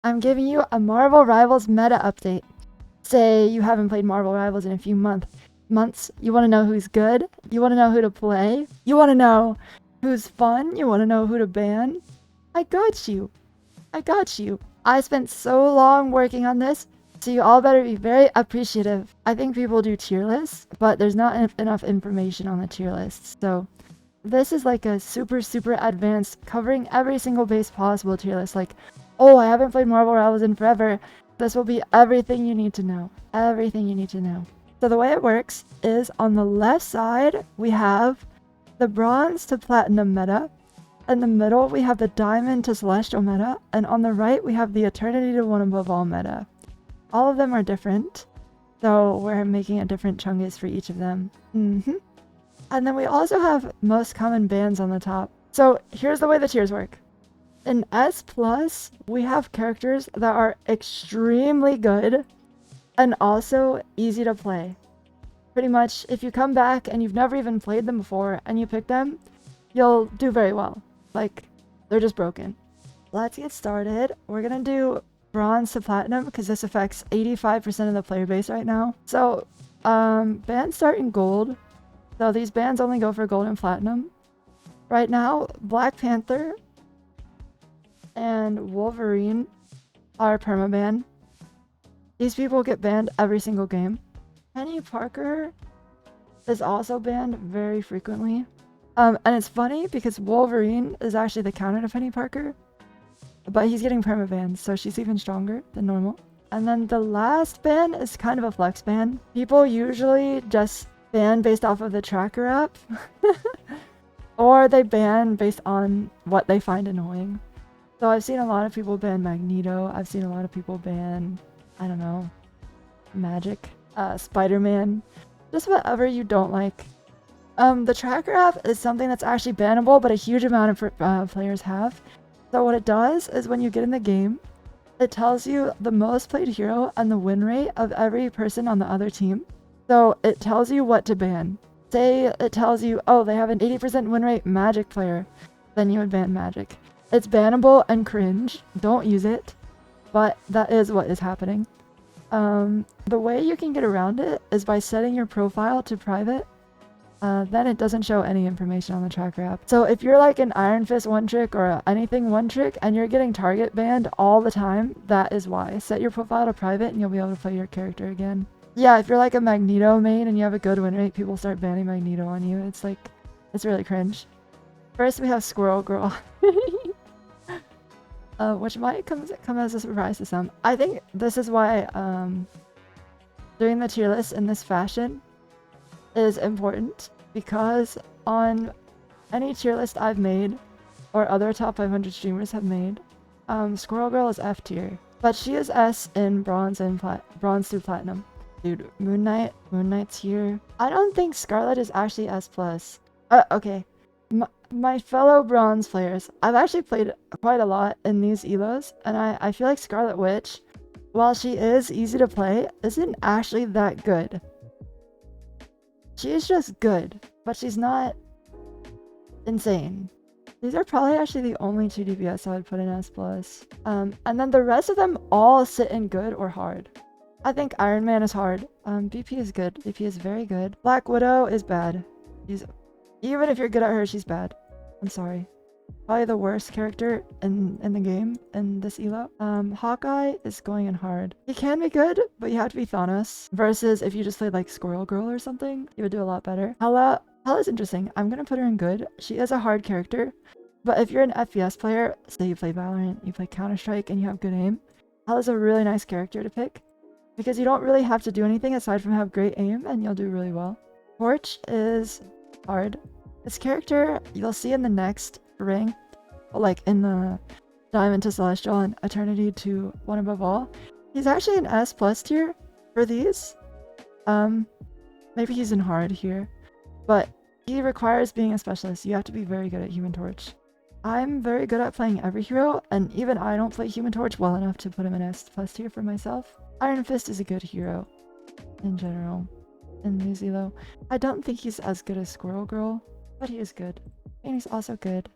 I'm giving you a Marvel Rivals meta update. Say you haven't played Marvel Rivals in a few months. You want to know who's good? You want to know who to play? You want to know who's fun? You want to know who to ban? I got you. I got you. I spent so long working on this, so you all better be very appreciative. I think people do tier lists, but there's not enough information on the tier lists. So this is like a super advanced, covering every single base possible tier list. Like, oh, I haven't played Marvel Rivals in forever. This will be everything you need to know. Everything you need to know. So the way it works is on the left side, we have the bronze to platinum meta. In the middle, we have the diamond to celestial meta. And on the right, we have the eternity to one above all meta. All of them are different. So we're making a different chungus for each of them. And then we also have most common bans on the top. So here's the way the tiers work. In S+, we have characters that are extremely good and also easy to play. Pretty much, if you come back and you've never even played them before and you pick them, you'll do very well. Like, they're just broken. Let's get started. We're gonna do bronze to platinum because this affects 85% of the player base right now. So, bans start in gold. So these bans only go for gold and platinum. Right now, Black Panther and Wolverine are permaban. These people get banned every single game. Penny Parker is also banned very frequently. And it's funny because Wolverine is actually the counter to Penny Parker, but he's getting permabans, so she's even stronger than normal. And then the last ban is kind of a flex ban. People usually just ban based off of the tracker app, or they ban based on what they find annoying. So I've seen a lot of people ban Magneto. I've seen a lot of people ban, I don't know, Magic, Spider-Man, just whatever you don't like. The tracker app is something that's actually bannable, but a huge amount of players have. So what it does is when you get in the game, it tells you the most played hero and the win rate of every person on the other team. So it tells you what to ban. Say it tells you, oh, they have an 80% win rate Magic player, then you would ban Magic. It's bannable and cringe. Don't use it. But that is what is happening. The way you can get around it is by setting your profile to private. Then it doesn't show any information on the tracker app. So if you're like an Iron Fist one trick or anything one trick and you're getting target banned all the time, that is why. Set your profile to private and you'll be able to play your character again. Yeah, if you're like a Magneto main and you have a good win rate, people start banning Magneto on you. It's like, it's really cringe. First we have Squirrel Girl. Which might come as a surprise to some. I think this is why doing the tier list in this fashion is important, because on any tier list I've made or other top 500 streamers have made, Squirrel Girl is F tier, but she is S in bronze and bronze through platinum. Dude, Moon Knight's here. I don't think Scarlet is actually S+. Okay. My fellow bronze players, I've actually played quite a lot in these elos, and I feel like Scarlet Witch, while she is easy to play, isn't actually that good. She is just good, but she's not insane. These are probably actually the only 2 DPS I would put in S+. And then the rest of them all sit in good or hard. I think Iron Man is hard. BP is good. BP is very good. Black Widow is bad. Even if you're good at her, she's bad. I'm sorry. Probably the worst character in the game in this elo. Hawkeye is going in hard. He can be good, but you have to be Thanos. Versus if you just played like Squirrel Girl or something, you would do a lot better. Hella's interesting. I'm gonna put her in good. She is a hard character. But if you're an FPS player, say you play Valorant, you play Counter-Strike, and you have good aim, Hella's a really nice character to pick. Because you don't really have to do anything aside from have great aim, and you'll do really well. Torch is hard. This character, you'll see in the next ring, like in the Diamond to Celestial and Eternity to One Above All. He's actually an S+ tier for these. Maybe he's in hard here. But he requires being a specialist. You have to be very good at Human Torch. I'm very good at playing every hero, and even I don't play Human Torch well enough to put him in S+ tier for myself. Iron Fist is a good hero in general in New Zealand. I don't think he's as good as Squirrel Girl, but he is good. And he's also good.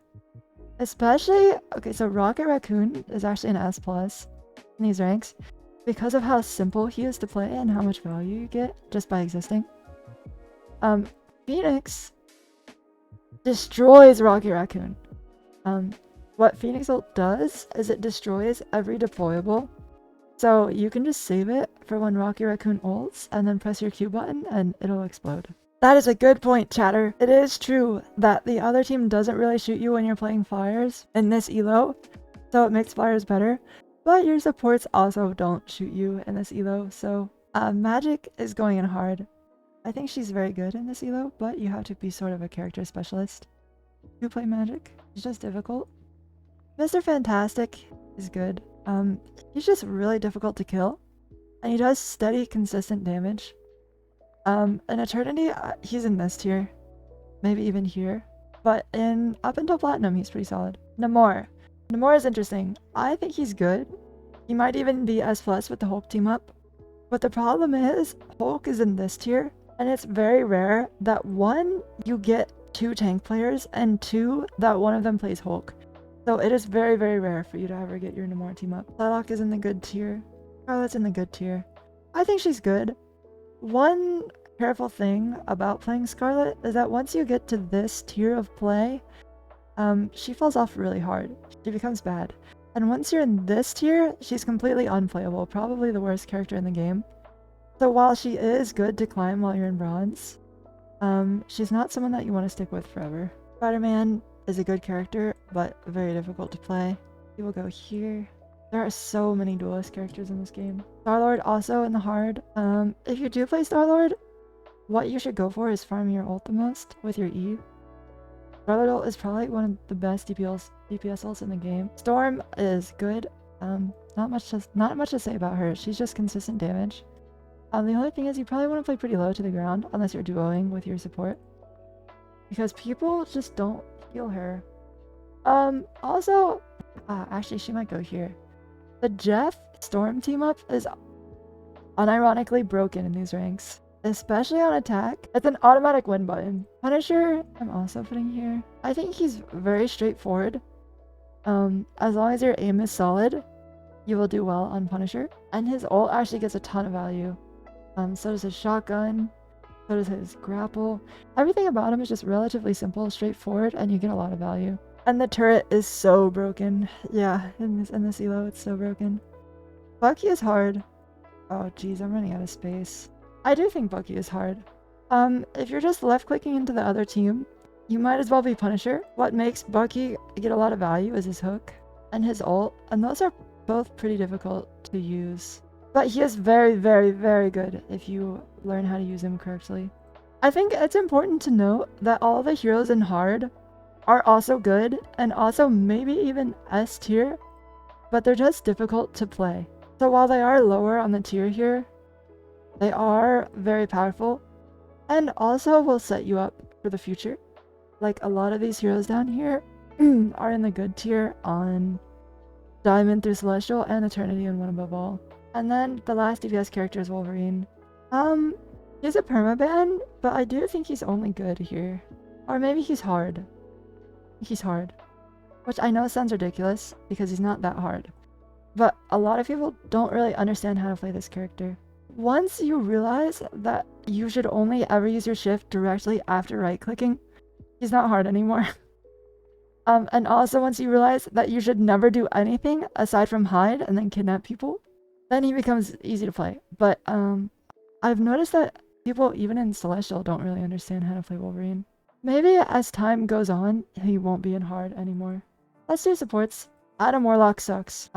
Especially, okay, so Rocket Raccoon is actually an S+. in these ranks because of how simple he is to play and how much value you get just by existing. Phoenix destroys Rocky Raccoon. What Phoenix ult does is it destroys every deployable. So you can just save it for when Rocky Raccoon ults and then press your Q button and it'll explode. That is a good point, chatter. It is true that the other team doesn't really shoot you when you're playing flyers in this elo, so it makes flyers better. But your supports also don't shoot you in this elo, so Magic is going in hard. I think she's very good in this elo, but you have to be sort of a character specialist to play Magic. It's just difficult. Mr. Fantastic is good. He's just really difficult to kill, and he does steady, consistent damage. In Eternity, he's in this tier, maybe even here, but up until Platinum, he's pretty solid. Namor is interesting. I think he's good. He might even be S+ with the Hulk team up, but the problem is Hulk is in this tier, and it's very rare that 1, you get 2 tank players, and 2, that one of them plays Hulk. So it is very, very rare for you to ever get your Namor team up. Psylocke is in the good tier. Scarlet's in the good tier. I think she's good. One careful thing about playing Scarlet is that once you get to this tier of play, she falls off really hard. She becomes bad. And once you're in this tier, she's completely unplayable, probably the worst character in the game. So while she is good to climb while you're in bronze, she's not someone that you want to stick with forever. Spider-Man is a good character, but very difficult to play. He will go here. There are so many duelist characters in this game. Star-Lord also in the hard. If you do play Star-Lord, what you should go for is farm your ult the most with your E. Star-Lord ult is probably one of the best DPS ults in the game. Storm is good. Not much to say about her. She's just consistent damage. The only thing is you probably want to play pretty low to the ground unless you're duoing with your support, because people just don't heal her. Also, actually she might go here. The Jeff Storm team up is unironically broken in these ranks, especially on attack. It's an automatic win button. Punisher, I'm also putting here. I think he's very straightforward. As long as your aim is solid, you will do well on Punisher. And his ult actually gets a ton of value. So does his shotgun, so does his grapple. Everything about him is just relatively simple, straightforward, and you get a lot of value. And the turret is so broken. Yeah, in this elo, it's so broken. Bucky is hard. Oh geez, I'm running out of space. I do think Bucky is hard. If you're just left-clicking into the other team, you might as well be Punisher. What makes Bucky get a lot of value is his hook and his ult, and those are both pretty difficult to use. But he is very, very, very good if you learn how to use him correctly. I think it's important to note that all the heroes in hard are also good, and also maybe even S tier, but they're just difficult to play. So while they are lower on the tier here, they are very powerful, and also will set you up for the future. Like a lot of these heroes down here are in the good tier on Diamond through Celestial and Eternity and One Above All. And then the last DPS character is Wolverine. He's a permaban, but I do think he's only good here. Or maybe he's hard. He's hard. Which I know sounds ridiculous, because he's not that hard. But a lot of people don't really understand how to play this character. Once you realize that you should only ever use your shift directly after right-clicking, he's not hard anymore. And also once you realize that you should never do anything aside from hide and then kidnap people, then he becomes easy to play. But I've noticed that people, even in Celestial, don't really understand how to play Wolverine. Maybe as time goes on, he won't be in hard anymore. Let's do supports. Adam Warlock sucks.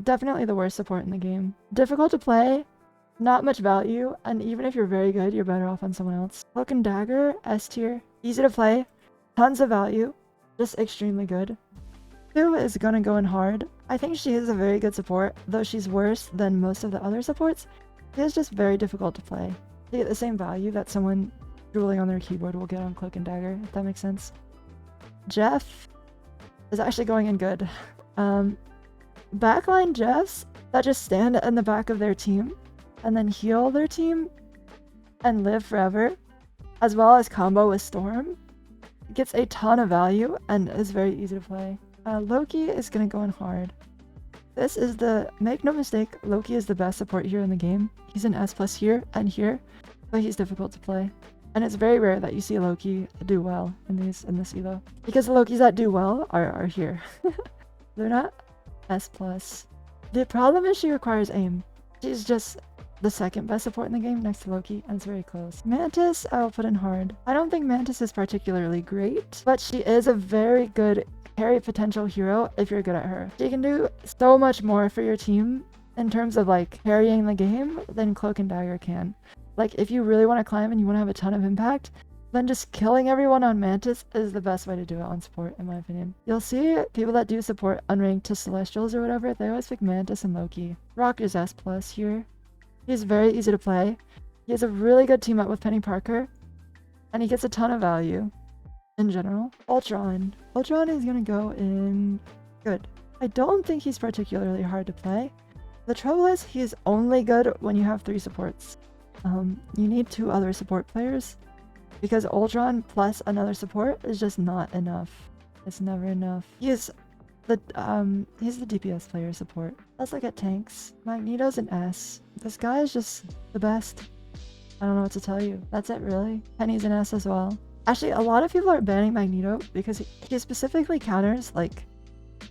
Definitely the worst support in the game. Difficult to play, not much value, and even if you're very good, you're better off on someone else. Cloak and Dagger, S tier. Easy to play, tons of value, just extremely good. Sue is gonna go in hard. I think she is a very good support, though she's worse than most of the other supports. She is just very difficult to play. They get the same value that someone drooling on their keyboard will get on Cloak and Dagger, if that makes sense. Jeff is actually going in good. Backline Jeffs that just stand in the back of their team and then heal their team and live forever, as well as combo with Storm, gets a ton of value and is very easy to play. Loki is gonna go in hard. This is the, make no mistake, Loki is the best support hero in the game. He's an S+ here and here, but he's difficult to play. And it's very rare that you see Loki do well in this elo. Because the Lokis that do well are here. They're not S+. The problem is she requires aim. She's just the second best support in the game next to Loki, and it's very close. Mantis, I will put in hard. I don't think Mantis is particularly great, but she is a very good carry potential hero if you're good at her. She can do so much more for your team in terms of like carrying the game than Cloak and Dagger can. Like if you really want to climb and you want to have a ton of impact, then just killing everyone on Mantis is the best way to do it on support, in my opinion. You'll see people that do support unranked to Celestials or whatever, they always pick Mantis and Loki. Rock is S+ here. He's very easy to play. He has a really good team up with Penny Parker, and he gets a ton of value in general. Ultron. Ultron is gonna go in good. I don't think he's particularly hard to play. The trouble is he's only good when you have 3 supports. You need 2 other support players, because Ultron plus another support is just not enough. It's never enough. He's the DPS player support. Let's look at tanks. Magneto's an S. This guy is just the best. I don't know what to tell you. That's it, really. Penny's an S as well. Actually, a lot of people are banning Magneto because he specifically counters like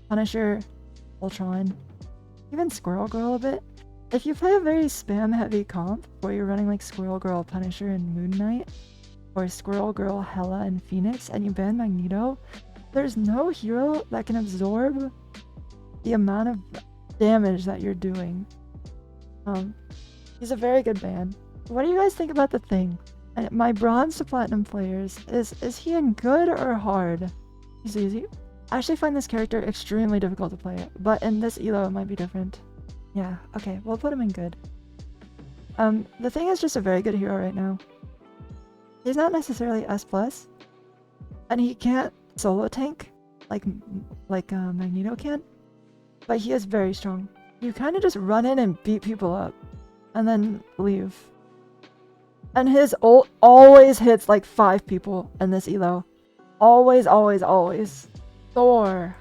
Punisher, Ultron, even Squirrel Girl a bit. If you play a very spam heavy comp where you're running like Squirrel Girl, Punisher, and Moon Knight, or Squirrel Girl, Hela, and Phoenix, and you ban Magneto, there's no hero that can absorb the amount of damage that you're doing. He's a very good ban. What do you guys think about the Thing? And my bronze to platinum players, is he in good or hard? He's easy. I actually find this character extremely difficult to play, but in this elo it might be different. Yeah, okay, we'll put him in good. The Thing is just a very good hero right now. He's not necessarily S+, and he can't solo tank like Magneto can, but he is very strong. You kind of just run in and beat people up, and then leave. And his ult always hits like 5 people in this elo. Always, always, always. Thor.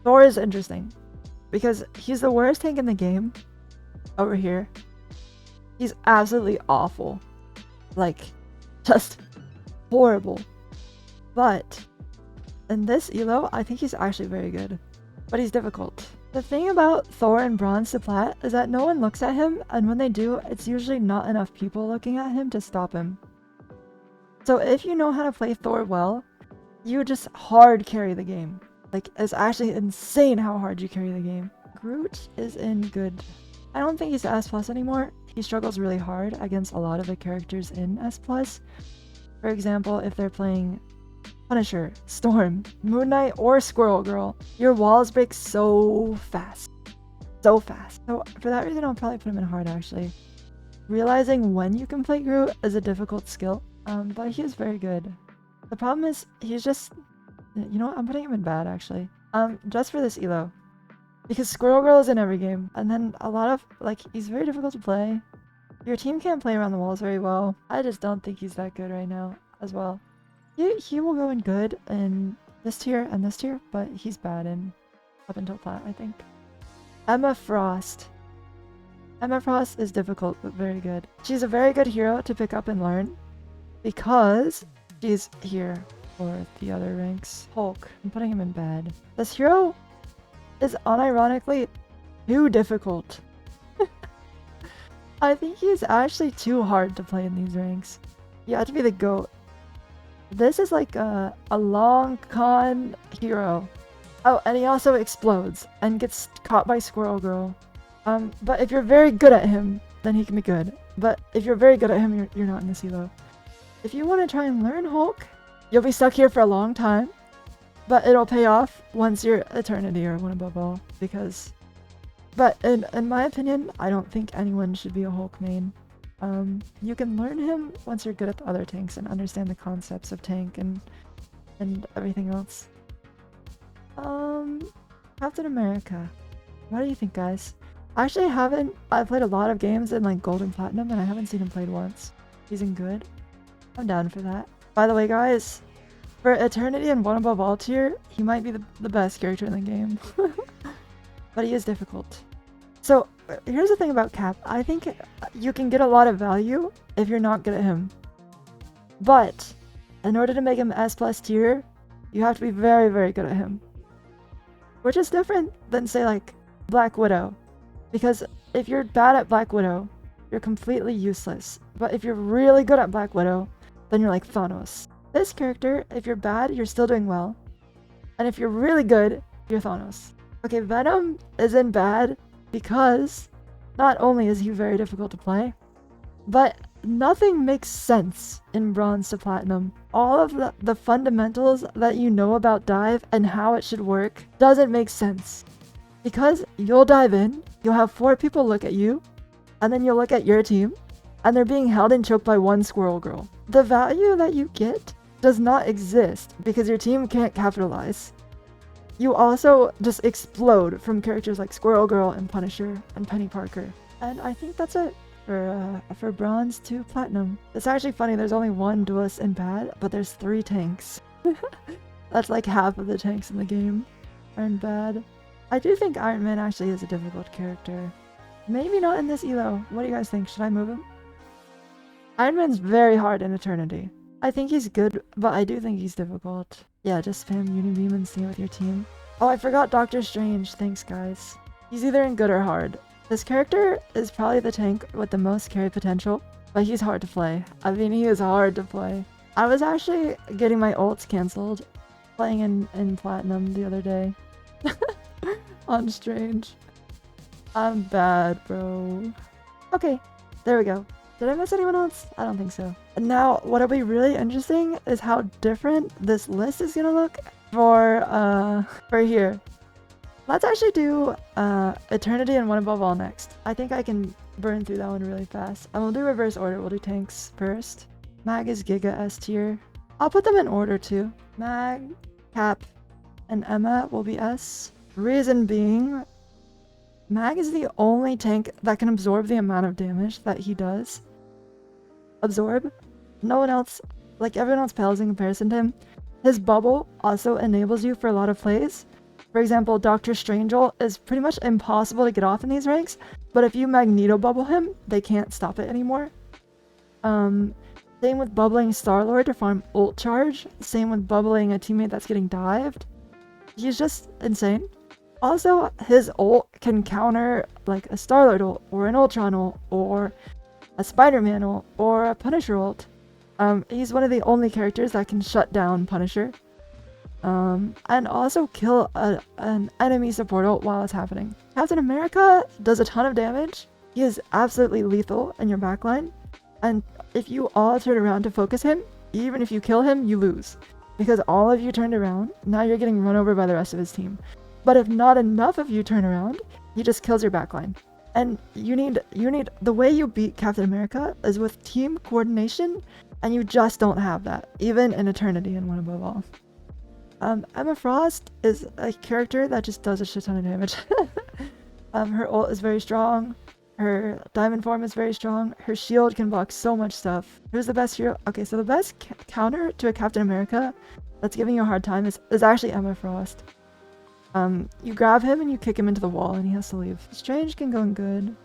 Thor is interesting, because he's the worst tank in the game over here. He's absolutely awful. Like, just horrible. But in this elo, I think he's actually very good. But he's difficult. The thing about Thor and Bronze to Plat is that no one looks at him, and when they do, it's usually not enough people looking at him to stop him. So if you know how to play Thor well, you just hard carry the game. Like, it's actually insane how hard you carry the game. Groot is in good. I don't think he's S+ anymore. He struggles really hard against a lot of the characters in S+. For example, if they're playing Punisher, Storm, Moon Knight, or Squirrel Girl, your walls break so fast. So fast. So for that reason, I'll probably put him in hard, actually. Realizing when you can play Groot is a difficult skill, but he is very good. The problem is, he's just... You know what? I'm putting him in bad, actually. Just for this elo. Because Squirrel Girl is in every game. And then a lot of... Like, he's very difficult to play. Your team can't play around the walls very well. I just don't think he's that good right now, as well. He will go in good in this tier and this tier, but he's bad in up until Plat, I think. Emma Frost. Emma Frost is difficult, but very good. She's a very good hero to pick up and learn, because she's here for the other ranks. Hulk. I'm putting him in bad. This hero is unironically too difficult. I think he's actually too hard to play in these ranks. You have to be the GOAT. This is like a long con hero. Oh, and he also explodes and gets caught by Squirrel Girl. But if you're very good at him, then he can be good. But if you're very good at him, you're not in this elo. If you want to try and learn Hulk, you'll be stuck here for a long time. But it'll pay off once you're Eternity or One Above All. Because... But in my opinion, I don't think anyone should be a Hulk main. You can learn him once you're good at the other tanks and understand the concepts of tank and everything else. Captain America. What do you think, guys? I actually I've played a lot of games in like Gold and Platinum, and I haven't seen him played once. He's in good. I'm down for that. By the way, guys, for Eternity and One Above All tier, he might be the best character in the game. but he is difficult. So here's the thing about Cap. I think you can get a lot of value if you're not good at him. But in order to make him S+ tier, you have to be very, very good at him. Which is different than, say, like, Black Widow. Because if you're bad at Black Widow, you're completely useless. But if you're really good at Black Widow, then you're like Thanos. This character, if you're bad, you're still doing well. And if you're really good, you're Thanos. Okay, Venom isn't bad because not only is he very difficult to play, but nothing makes sense in Bronze to Platinum. All of the fundamentals that you know about dive and how it should work doesn't make sense. Because you'll dive in, you'll have 4 people look at you, and then you'll look at your team, and they're being held and choked by one Squirrel girl. The value that you get does not exist because your team can't capitalize. You also just explode from characters like Squirrel Girl and Punisher and Penny Parker. And I think that's it for Bronze to Platinum. It's actually funny, there's only 1 duelist in bad, but there's 3 tanks. That's like half of the tanks in the game are in bad. I do think Iron Man actually is a difficult character. Maybe not in this elo. What do you guys think? Should I move him? Iron Man's very hard in Eternity. I think he's good, but I do think he's difficult. Yeah, just spam Unibeam and stay with your team. Oh, I forgot Doctor Strange. Thanks, guys. He's either in good or hard. This character is probably the tank with the most carry potential, but he's hard to play. I mean, he is hard to play. I was actually getting my ults cancelled playing in Platinum the other day. On Strange. I'm bad, bro. Okay, there we go. Did I miss anyone else? I don't think so. And now, what'll be really interesting is how different this list is gonna look for here. Let's actually do Eternity and One Above All next. I think I can burn through that one really fast. And we'll do reverse order. We'll do tanks first. Mag is Giga S tier. I'll put them in order too. Mag, Cap, and Emma will be S. Reason being, Mag is the only tank that can absorb the amount of damage that he does. Absorb. No one else, like everyone else pales in comparison to him. His bubble also enables you for a lot of plays. For example, Doctor Strange'll is pretty much impossible to get off in these ranks, but if you Magneto bubble him, they can't stop it anymore. Same with bubbling Star-Lord to farm ult charge. Same with bubbling a teammate that's getting dived. He's just insane. Also, his ult can counter like a Star-Lord ult, or an Ultron ult, or a Spider-Man ult, or a Punisher ult. He's one of the only characters that can shut down Punisher. And also kill an enemy support ult while it's happening. Captain America does a ton of damage. He is absolutely lethal in your backline. And if you all turn around to focus him, even if you kill him, you lose. Because all of you turned around, now you're getting run over by the rest of his team. But if not enough of you turn around, he just kills your backline. And you need the way you beat Captain America is with team coordination, and you just don't have that, even in Eternity and One Above All. Emma Frost is a character that just does a shit ton of damage. Her ult is very strong. Her diamond form is very strong. Her shield can block so much stuff. Who's the best hero? Okay, so the best counter to a Captain America that's giving you a hard time is actually Emma Frost. You grab him and you kick him into the wall and he has to leave. Strange can go in good.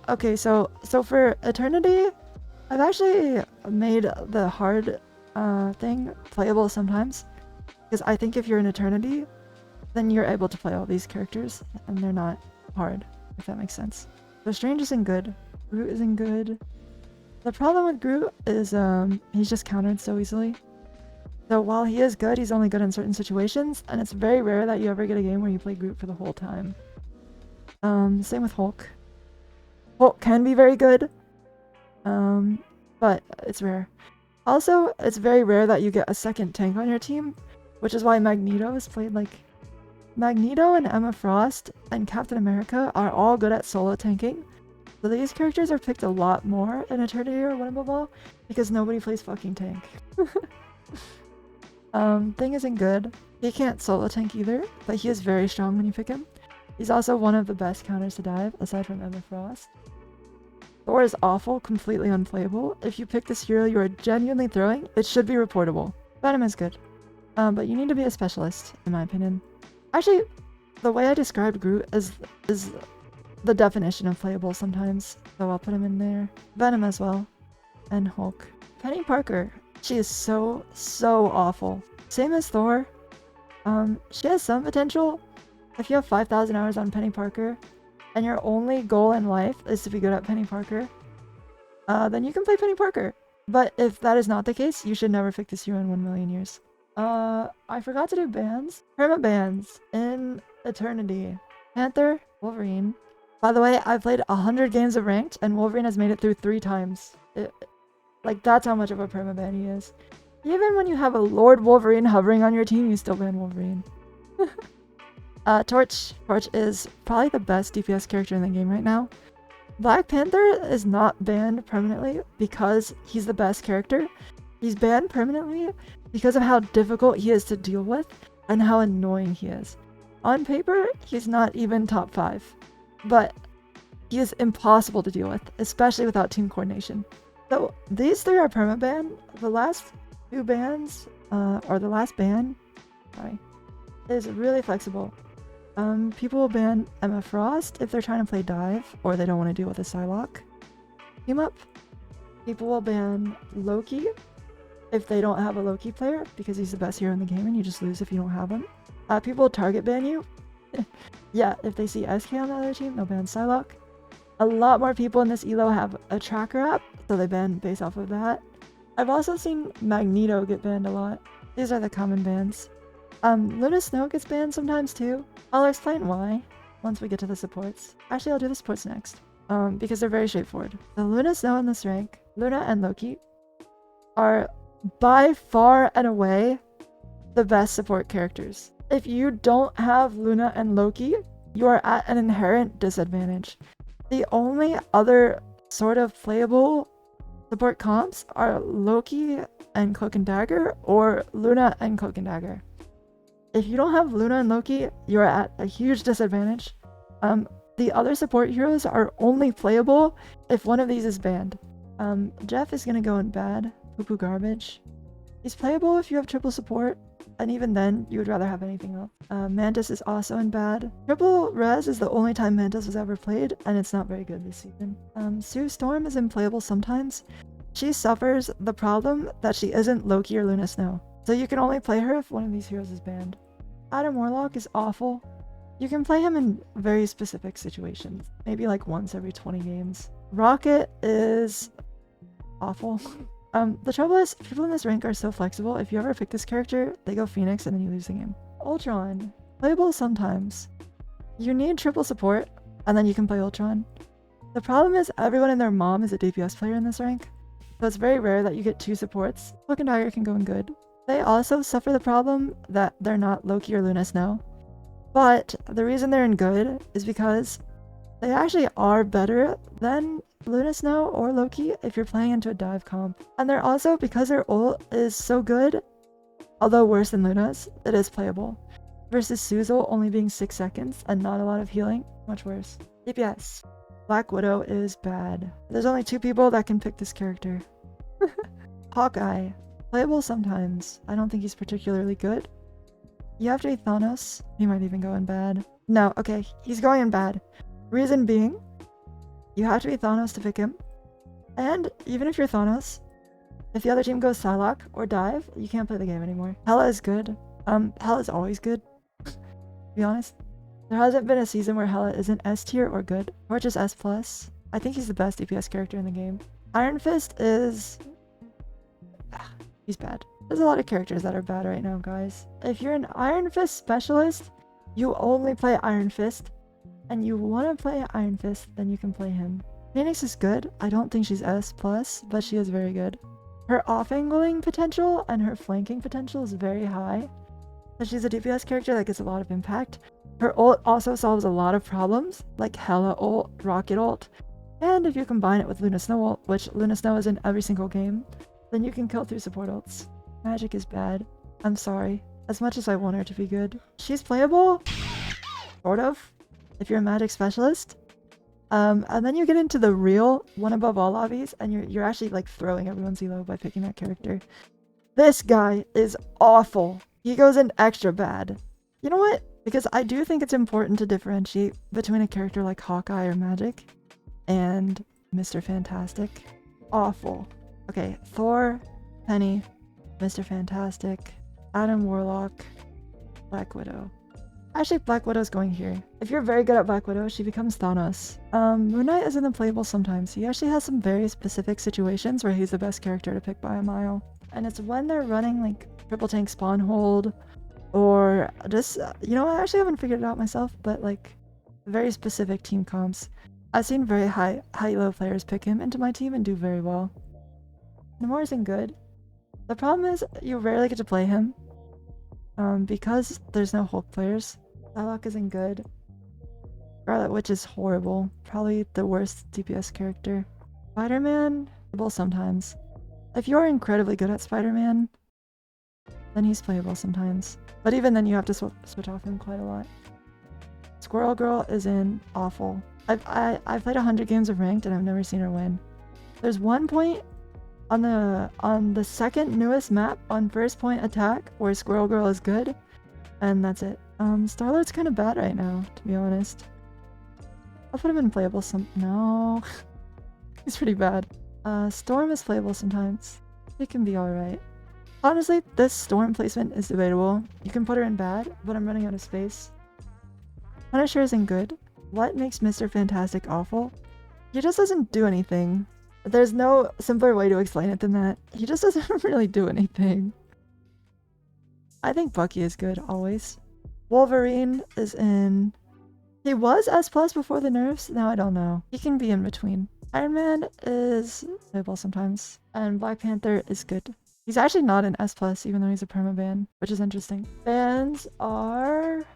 Okay, so for Eternity, I've actually made the hard thing playable sometimes. Because I think if you're in Eternity, then you're able to play all these characters and they're not hard, if that makes sense. So Strange isn't good. Groot isn't good. The problem with Groot is he's just countered so easily. So while he is good, he's only good in certain situations, and it's very rare that you ever get a game where you play Groot for the whole time. Same with Hulk. Hulk can be very good, but it's rare. Also, it's very rare that you get a second tank on your team, which is why Magneto is played like... Magneto and Emma Frost and Captain America are all good at solo tanking. So these characters are picked a lot more in Eternity or One Above All, because nobody plays fucking tank. Thing isn't good. He can't solo tank either, but he is very strong when you pick him. He's also one of the best counters to dive, aside from Emma Frost. Thor is awful, completely unplayable. If you pick this hero you are genuinely throwing, it should be reportable. Venom is good. But you need to be a specialist, in my opinion. Actually, the way I described Groot is the definition of playable sometimes, so I'll put him in there. Venom as well, and Hulk. Penny Parker, she is so awful. Same as Thor. She has some potential. If you have 5,000 hours on Penny Parker, and your only goal in life is to be good at Penny Parker, then you can play Penny Parker. But if that is not the case, you should never pick this hero in 1,000,000 years. I forgot to do bans. Perma bans in Eternity. Panther, Wolverine. By the way, I've played 100 games of ranked, and Wolverine has made it through 3 times. Like, that's how much of a perma ban he is. Even when you have a Lord Wolverine hovering on your team, you still ban Wolverine. Torch. Torch is probably the best DPS character in the game right now. Black Panther is not banned permanently because he's the best character. He's banned permanently because of how difficult he is to deal with and how annoying he is. On paper, he's not even top 5, but he is impossible to deal with, especially without team coordination. So these 3 are permaban. The last 2 bans, or the last ban, sorry, is really flexible. People will ban Emma Frost if they're trying to play dive or they don't want to deal with a Psylocke team up. People will ban Loki if they don't have a Loki player because he's the best hero in the game and you just lose if you don't have him. People will target ban you. Yeah, if they see Eskay on the other team, they'll ban Psylocke. A lot more people in this elo have a tracker app, so they ban based off of that. I've also seen Magneto get banned a lot. These are the common bans. Luna Snow gets banned sometimes too. I'll explain why once we get to the supports. Actually, I'll do the supports next, because they're very straightforward. The Luna Snow in this rank, Luna and Loki, are by far and away the best support characters. If you don't have Luna and Loki, you are at an inherent disadvantage. The only other sort of playable support comps are Loki and Cloak and Dagger or Luna and Cloak and Dagger. If you don't have Luna and Loki, you're at a huge disadvantage. The other support heroes are only playable if one of these is banned. Jeff is gonna go in bad. Poo-poo garbage. He's playable if you have triple support, and even then, you would rather have anything else. Mantis is also in bad. Triple Res is the only time Mantis was ever played, and it's not very good this season. Sue Storm is unplayable sometimes. She suffers the problem that she isn't Loki or Luna Snow, so you can only play her if one of these heroes is banned. Adam Warlock is awful. You can play him in very specific situations, maybe like once every 20 games. Rocket is awful. The trouble is, people in this rank are so flexible. If you ever pick this character, they go Phoenix and then you lose the game. Ultron. Playable sometimes. You need triple support, and then you can play Ultron. The problem is, everyone and their mom is a DPS player in this rank, so it's very rare that you get 2 supports. Cloak and Dagger can go in good. They also suffer the problem that they're not Loki or Luna Snow, but the reason they're in good is because they actually are better than Luna Snow or Loki if you're playing into a dive comp. And they're also, because their ult is so good, although worse than Luna's, it is playable. Versus Sue's ult only being 6 seconds and not a lot of healing, much worse. DPS. Black Widow is bad. There's only 2 people that can pick this character. Hawkeye. Playable sometimes. I don't think he's particularly good. You have to be Thanos. He might even go in bad. No, okay, he's going in bad. Reason being, you have to be Thanos to pick him. And even if you're Thanos, if the other team goes Psylocke or Dive, you can't play the game anymore. Hela is good. Hela is always good, to be honest. There hasn't been a season where Hela isn't S tier or good. Or just S+. I think he's the best DPS character in the game. Iron Fist is... he's bad. There's a lot of characters that are bad right now, guys. If you're an Iron Fist specialist, you only play Iron Fist, and you want to play Iron Fist, then you can play him. Phoenix is good. I don't think she's S+, but she is very good. Her off-angling potential and her flanking potential is very high. So she's a DPS character that gets a lot of impact. Her ult also solves a lot of problems, like Hela ult, Rocket ult, and if you combine it with Luna Snow ult, which Luna Snow is in every single game, then you can kill through support ults. Magic is bad. I'm sorry. As much as I want her to be good. She's playable, sort of, if you're a magic specialist. And then you get into the real one above all lobbies, and you're actually like throwing everyone's elo by picking that character. This guy is awful. He goes in extra bad. You know what? Because I do think it's important to differentiate between a character like Hawkeye or Magic and Mr. Fantastic. Awful. Okay, Thor, Penny, Mr. Fantastic, Adam Warlock, Black Widow. Actually, Black Widow's going here. If you're very good at Black Widow, she becomes Thanos. Moon Knight is in the playable sometimes. He actually has some very specific situations where he's the best character to pick by a mile. And it's when they're running like triple tank spawn hold, or just, you know, I actually haven't figured it out myself, but like very specific team comps. I've seen very high elo players pick him into my team and do very well. Namor isn't good. The problem is you rarely get to play him. Because there's no Hulk players. Psylocke isn't good. Scarlet Witch is horrible. Probably the worst DPS character. Spider-Man, playable sometimes. If you're incredibly good at Spider-Man, then he's playable sometimes. But even then you have to switch off him quite a lot. Squirrel Girl is in awful. I've played 100 games of ranked and I've never seen her win. There's one point on the second newest map on first point attack where Squirrel Girl is good, and that's it. Star-Lord's kind of bad right now, to be honest. I'll put him in playable no. He's pretty bad. Storm is playable sometimes. It can be alright. Honestly, this Storm placement is debatable. You can put her in bad, but I'm running out of space. Punisher isn't good. What makes Mr. Fantastic awful? He just doesn't do anything. There's no simpler way to explain it than that. He just doesn't really do anything. I think Bucky is good, always. Wolverine is in... He was S+ before the nerfs, now I don't know. He can be in between. Iron Man is playable sometimes. And Black Panther is good. He's actually not an S+, even though he's a perma-ban, which is interesting. Bans are...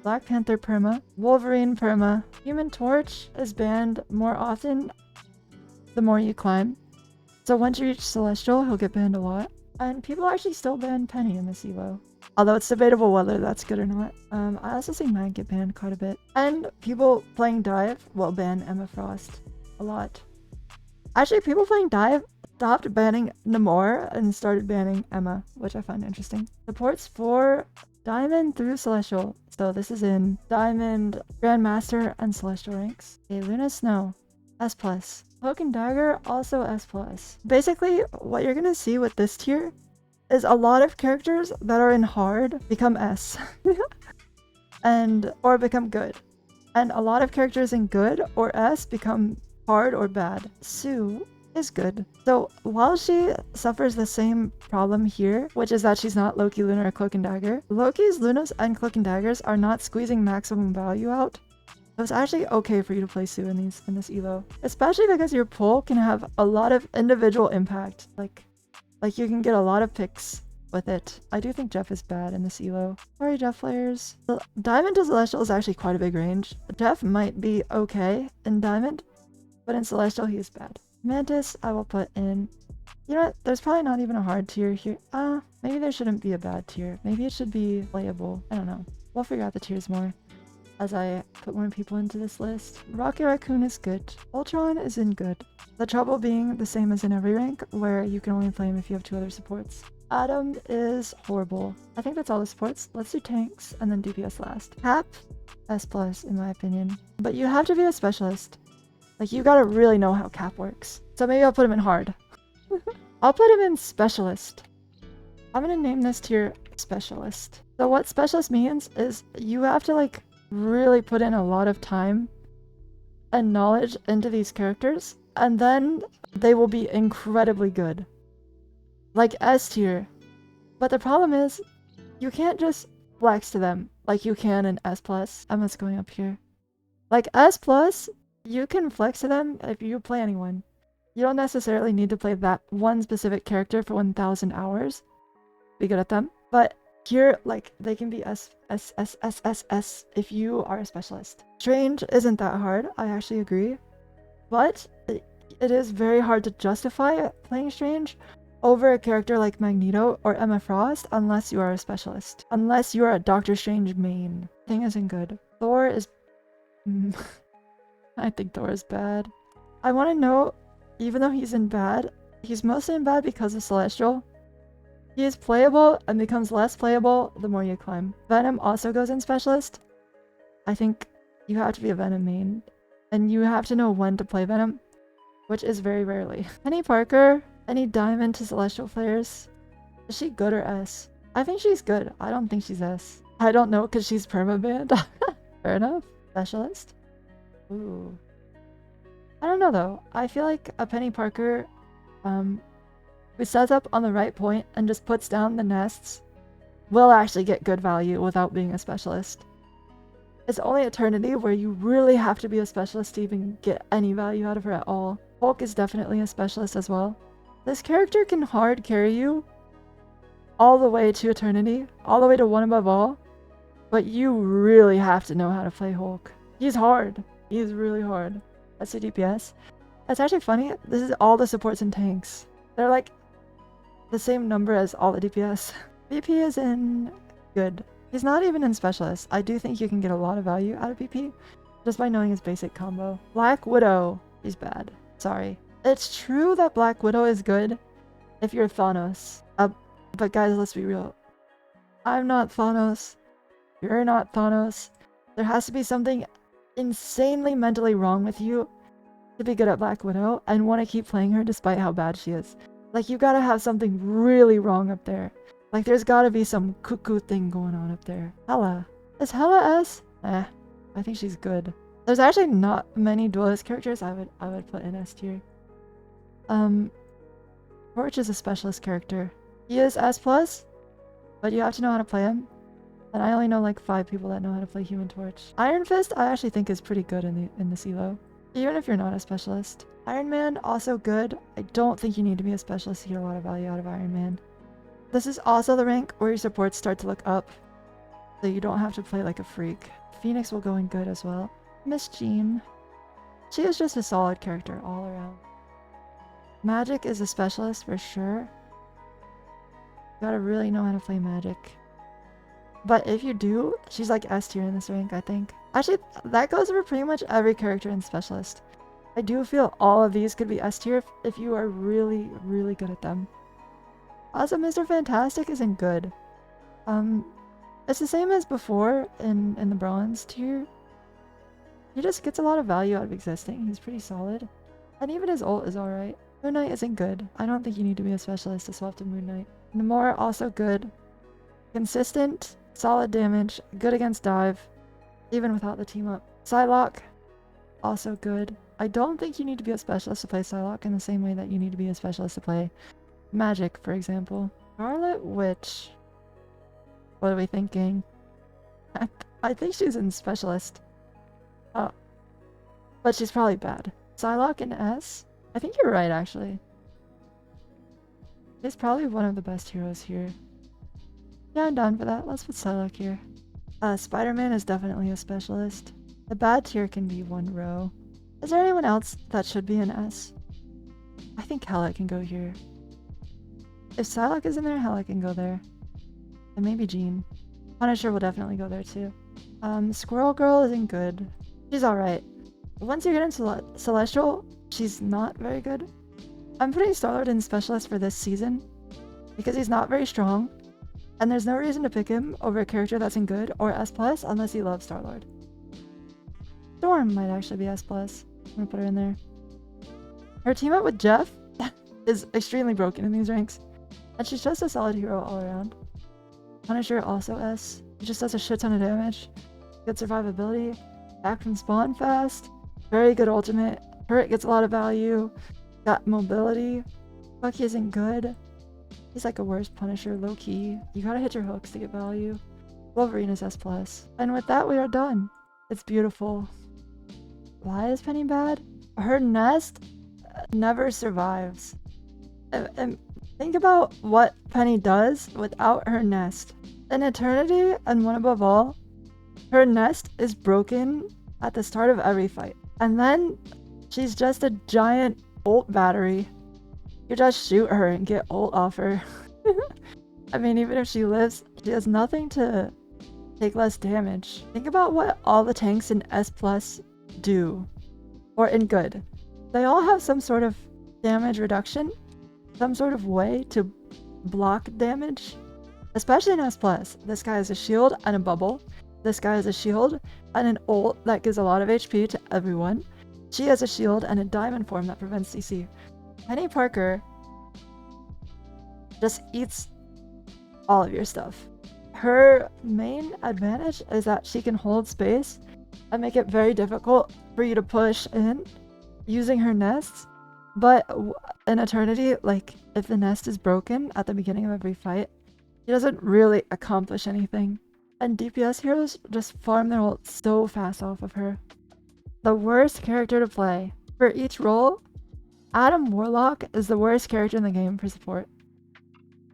Black Panther perma, Wolverine perma. Human Torch is banned more often the more you climb. So once you reach Celestial, he'll get banned a lot. And people actually still ban Penny in this EVO. Although it's debatable whether that's good or not. I also see Mag get banned quite a bit. And people playing Dive will ban Emma Frost a lot. Actually, people playing Dive stopped banning Namor and started banning Emma, which I find interesting. Supports for Diamond through Celestial. So this is in Diamond, Grandmaster, and Celestial ranks. Okay, Luna Snow, S+. Cloak and Dagger, also S+. Basically, what you're gonna see with this tier is a lot of characters that are in hard become S. or become good. And a lot of characters in good or S become hard or bad. Sue is good. So while she suffers the same problem here, which is that she's not Loki, Luna, or Cloak and Dagger, Loki's, Luna's, and Cloak and Daggers are not squeezing maximum value out. So it's actually okay for you to play Sue in this elo. Especially because your pull can have a lot of individual impact. Like you can get a lot of picks with it. I do think Jeff is bad in this elo. Sorry, Jeff players. Diamond to Celestial is actually quite a big range. Jeff might be okay in Diamond, but in Celestial he is bad. Mantis, I will put in... You know what? There's probably not even a hard tier here. Maybe there shouldn't be a bad tier. Maybe it should be playable. I don't know. We'll figure out the tiers more as I put more people into this list. Rocket Raccoon is good. Ultron is in good. The trouble being the same as in every rank, where you can only play him if you have 2 other supports. Adam is horrible. I think that's all the supports. Let's do tanks and then DPS last. Cap, S+, in my opinion. But you have to be a specialist. Like, you gotta really know how Cap works. So maybe I'll put him in hard. I'll put him in specialist. I'm gonna name this tier specialist. So what specialist means is you have to, like, really put in a lot of time and knowledge into these characters, and then they will be incredibly good. Like S tier. But the problem is, you can't just flex to them like you can in S+. Emma's going up here. Like S+, you can flex to them if you play anyone. You don't necessarily need to play that one specific character for 1,000 hours to be good at them. But here, like, they can be S if you are a specialist. Strange isn't that hard, I actually agree. But it is very hard to justify playing Strange over a character like Magneto or Emma Frost unless you are a specialist. Unless you are a Doctor Strange main. Thing isn't good. Thor is... I think Thor is bad. I want to know, even though he's in bad, he's mostly in bad because of Celestial. He is playable and becomes less playable the more you climb. Venom also goes in Specialist. I think you have to be a Venom main. And you have to know when to play Venom, which is very rarely. Penny Parker, any Diamond to Celestial players. Is she good or S? I think she's good. I don't think she's S. I don't know because she's permabanned. Fair enough. Specialist? Ooh. I don't know though. I feel like a Penny Parker who sets up on the right point and just puts down the nests will actually get good value without being a specialist. It's only Eternity where you really have to be a specialist to even get any value out of her at all. Hulk is definitely a specialist as well. This character can hard carry you all the way to Eternity, all the way to One Above All, but you really have to know how to play Hulk. He's hard. He's really hard. That's the DPS. It's actually funny, this is all the supports and tanks. They're like the same number as all the DPS. VP is in good. He's not even in Specialist. I do think you can get a lot of value out of VP just by knowing his basic combo. Black Widow is bad. Sorry. It's true that Black Widow is good if you're Thanos. But guys, let's be real. I'm not Thanos. You're not Thanos. There has to be something insanely mentally wrong with you to be good at Black Widow and want to keep playing her despite how bad she is. Like, you gotta have something really wrong up there. Like, there's gotta be some cuckoo thing going on up there. Hela. Is Hela S? I think she's good. There's actually not many duelist characters I would put in S tier. Torch is a specialist character. He is S+, but you have to know how to play him. And I only know like 5 people that know how to play Human Torch. Iron Fist I actually think is pretty good in the CLO. Even if you're not a specialist. Iron Man, also good. I don't think you need to be a specialist to get a lot of value out of Iron Man. This is also the rank where your supports start to look up, so you don't have to play like a freak. Phoenix will go in good as well. Miss Jean. She is just a solid character all around. Magic is a specialist for sure. You gotta really know how to play Magic. But if you do, she's like S tier in this rank, I think. Actually, that goes for pretty much every character in Specialist. I do feel all of these could be S tier if you are really, really good at them. Also, Mr. Fantastic isn't good. It's the same as before in the Bronze tier. He just gets a lot of value out of existing. He's pretty solid. And even his ult is alright. Moon Knight isn't good. I don't think you need to be a specialist to swap to Moon Knight. Namor, also good. Consistent, solid damage, good against dive, even without the team up. Psylocke, also good. I don't think you need to be a specialist to play Psylocke in the same way that you need to be a specialist to play Magic, for example. Scarlet Witch. What are we thinking? I think she's in Specialist. Oh. But she's probably bad. Psylocke in S? I think you're right, actually. He's probably one of the best heroes here. Yeah, I'm down for that. Let's put Psylocke here. Spider-Man is definitely a specialist. The bad tier can be 1 row. Is there anyone else that should be an S? I think Hela can go here. If Psylocke is in there, Hela can go there. And maybe Jean. Punisher will definitely go there too. Squirrel Girl isn't good. She's alright. Once you get into Celestial, she's not very good. I'm putting Star-Lord in Specialist for this season because he's not very strong, and there's no reason to pick him over a character that's in good or S+ unless you love Star-Lord. Storm might actually be S+. I'm gonna put her in there. Her team up with Jeff is extremely broken in these ranks, and she's just a solid hero all around. Punisher also S. He just does a shit ton of damage. Good survivability. Back from spawn fast. Very good ultimate. Turret gets a lot of value. Got mobility. Bucky isn't good. He's like a worse Punisher, low-key. You gotta hit your hooks to get value. Wolverine is S+. And with that, we are done. It's beautiful. Why is Penny bad? Her nest never survives. And think about what Penny does without her nest. In Eternity and One Above All, her nest is broken at the start of every fight. And then she's just a giant ult battery. You just shoot her and get ult off her. I mean, even if she lives, she has nothing to take less damage. Think about what all the tanks in S+ do. Or in good. They all have some sort of damage reduction. Some sort of way to block damage, especially in S+. This guy has a shield and a bubble. This guy has a shield and an ult that gives a lot of HP to everyone. She has a shield and a diamond form that prevents CC. Peni Parker just eats all of your stuff. Her main advantage is that she can hold space and make it very difficult for you to push in using her nests. But in Eternity, like, if the nest is broken at the beginning of every fight, she doesn't really accomplish anything. And DPS heroes just farm their ult so fast off of her. The worst character to play. For each role, Adam Warlock is the worst character in the game for support.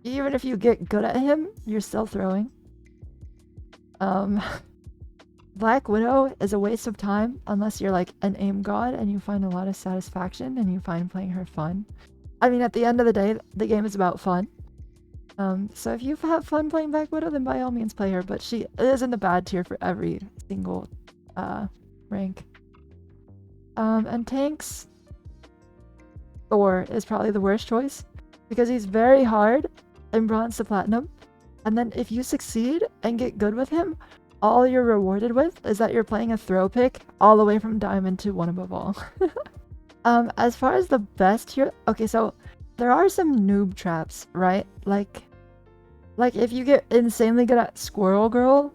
Even if you get good at him, you're still throwing. Black Widow is a waste of time unless you're like an aim god and you find a lot of satisfaction and you find playing her fun. I mean, at the end of the day, the game is about fun. So if you have fun playing Black Widow, then by all means play her, but she is in the bad tier for every single rank. And tanks, Thor is probably the worst choice because he's very hard in bronze to platinum. And then if you succeed and get good with him, all you're rewarded with is that you're playing a throw pick all the way from diamond to one above all. As far as the best here, okay, so there are some noob traps, right? Like if you get insanely good at Squirrel Girl,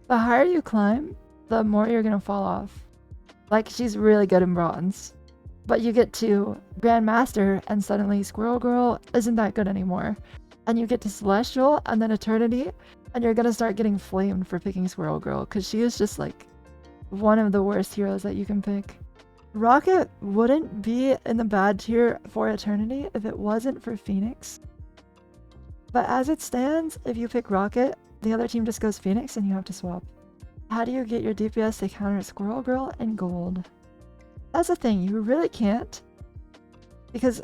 the higher you climb, the more you're gonna fall off. Like, she's really good in bronze. But you get to Grandmaster and suddenly Squirrel Girl isn't that good anymore. And you get to Celestial and then Eternity, and you're gonna start getting flamed for picking Squirrel Girl, because she is just like one of the worst heroes that you can pick. Rocket wouldn't be in the bad tier for Eternity if it wasn't for Phoenix. But as it stands, if you pick Rocket, the other team just goes Phoenix and you have to swap. How do you get your DPS to counter Squirrel Girl and Gold? That's the thing, you really can't. Because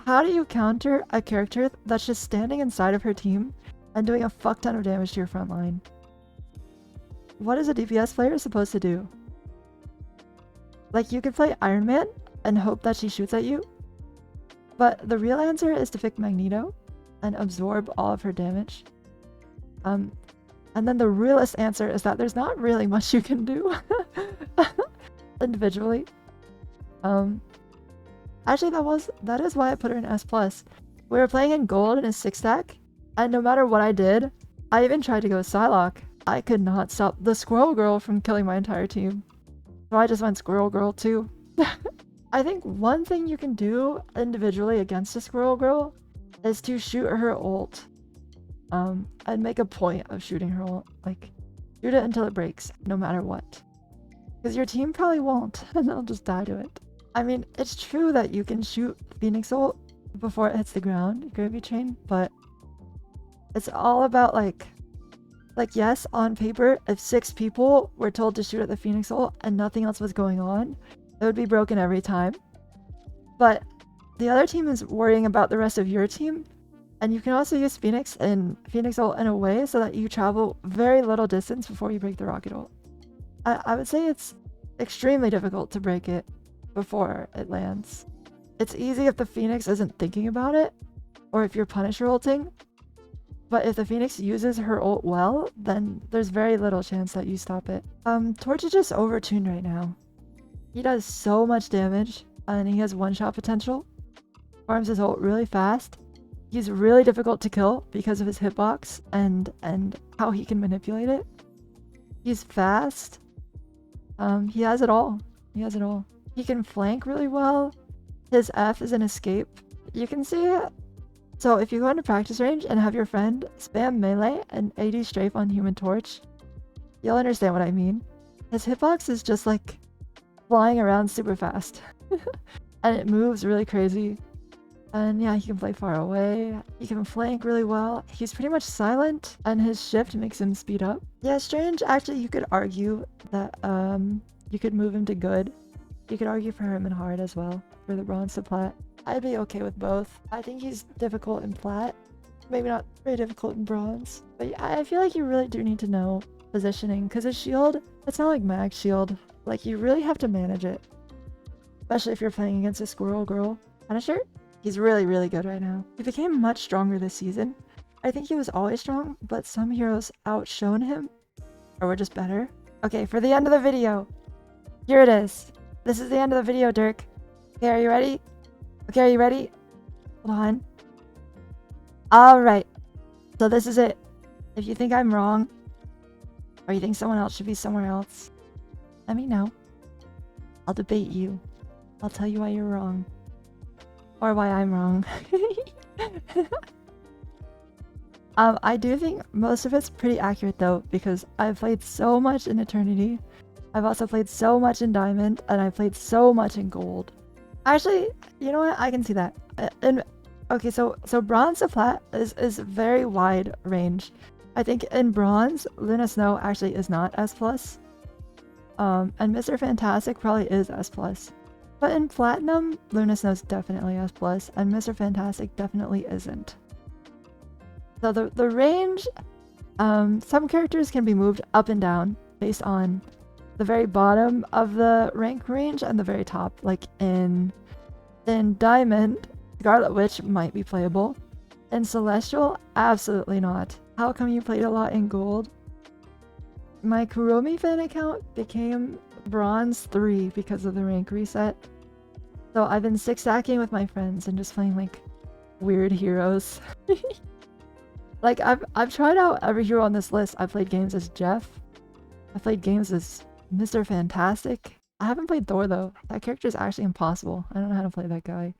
how do you counter a character that's just standing inside of her team and doing a fuck ton of damage to your front line? What is a DPS player supposed to do? Like, you could play Iron Man and hope that she shoots at you, but the real answer is to pick Magneto and absorb all of her damage. And then the realest answer is that there's not really much you can do individually. Actually, that is why I put her in S+. We were playing in gold in a 6-stack, and no matter what I did, I even tried to go Psylocke. I could not stop the Squirrel Girl from killing my entire team. So I just went Squirrel Girl too. I think one thing you can do individually against a Squirrel Girl is to shoot her ult. And make a point of shooting her ult. Like, shoot it until it breaks, no matter what. Because your team probably won't, and they'll just die to it. I mean, it's true that you can shoot Phoenix ult before it hits the ground, Gravy Train, but it's all about like yes, on paper, if 6 people were told to shoot at the Phoenix ult and nothing else was going on, it would be broken every time. But the other team is worrying about the rest of your team, and you can also use Phoenix and Phoenix ult in a way so that you travel very little distance before you break the rocket ult. I would say it's extremely difficult to break it before it lands. It's easy if the Phoenix isn't thinking about it, or if you're Punisher ulting. But if the Phoenix uses her ult well, then there's very little chance that you stop it. Torch is just overtuned right now. He does so much damage, and he has one-shot potential. Farms his ult really fast. He's really difficult to kill because of his hitbox and how he can manipulate it. He's fast. He has it all. He has it all. He can flank really well. His F is an escape. You can see it. So if you go into practice range and have your friend spam melee and AD strafe on Human Torch, you'll understand what I mean. His hitbox is just like flying around super fast. And it moves really crazy. And yeah, he can play far away. He can flank really well. He's pretty much silent, and his shift makes him speed up. Yeah, Strange, actually, you could argue that you could move him to good. You could argue for him in hard as well, for the bronze to plat. I'd be okay with both. I think he's difficult in plat. Maybe not very difficult in bronze. But yeah, I feel like you really do need to know positioning, because his shield, it's not like Mag's shield. Like, you really have to manage it. Especially if you're playing against a Squirrel Girl. Punisher? He's really, really good right now. He became much stronger this season. I think he was always strong, but some heroes outshone him. Or were just better. Okay, for the end of the video. Here it is. This is the end of the video, Dirk. Okay, are you ready? Okay, are you ready? Hold on. Alright. So this is it. If you think I'm wrong, or you think someone else should be somewhere else, let me know. I'll debate you. I'll tell you why you're wrong. Or why I'm wrong. I do think most of it's pretty accurate though, because I've played so much in Eternity. I've also played so much in Diamond, and I've played so much in Gold. Actually, you know what? I can see that. Okay, so Bronze to Plat is very wide range. I think in Bronze, Luna Snow actually is not S+. And Mr. Fantastic probably is S+. But in Platinum, Luna Snow's definitely S+, and Mr. Fantastic definitely isn't. So the range, some characters can be moved up and down based on the very bottom of the rank range and the very top. Like in Diamond, Scarlet Witch might be playable. In Celestial, absolutely not. How come you played a lot in Gold? My Kuromi fan account became Bronze 3 because of the rank reset. So I've been 6-stacking with my friends and just playing like weird heroes. Like I've tried out every hero on this list. I've played games as Jeff. I've played games as Mr. Fantastic. I haven't played Thor though. That character is actually impossible. I don't know how to play that guy.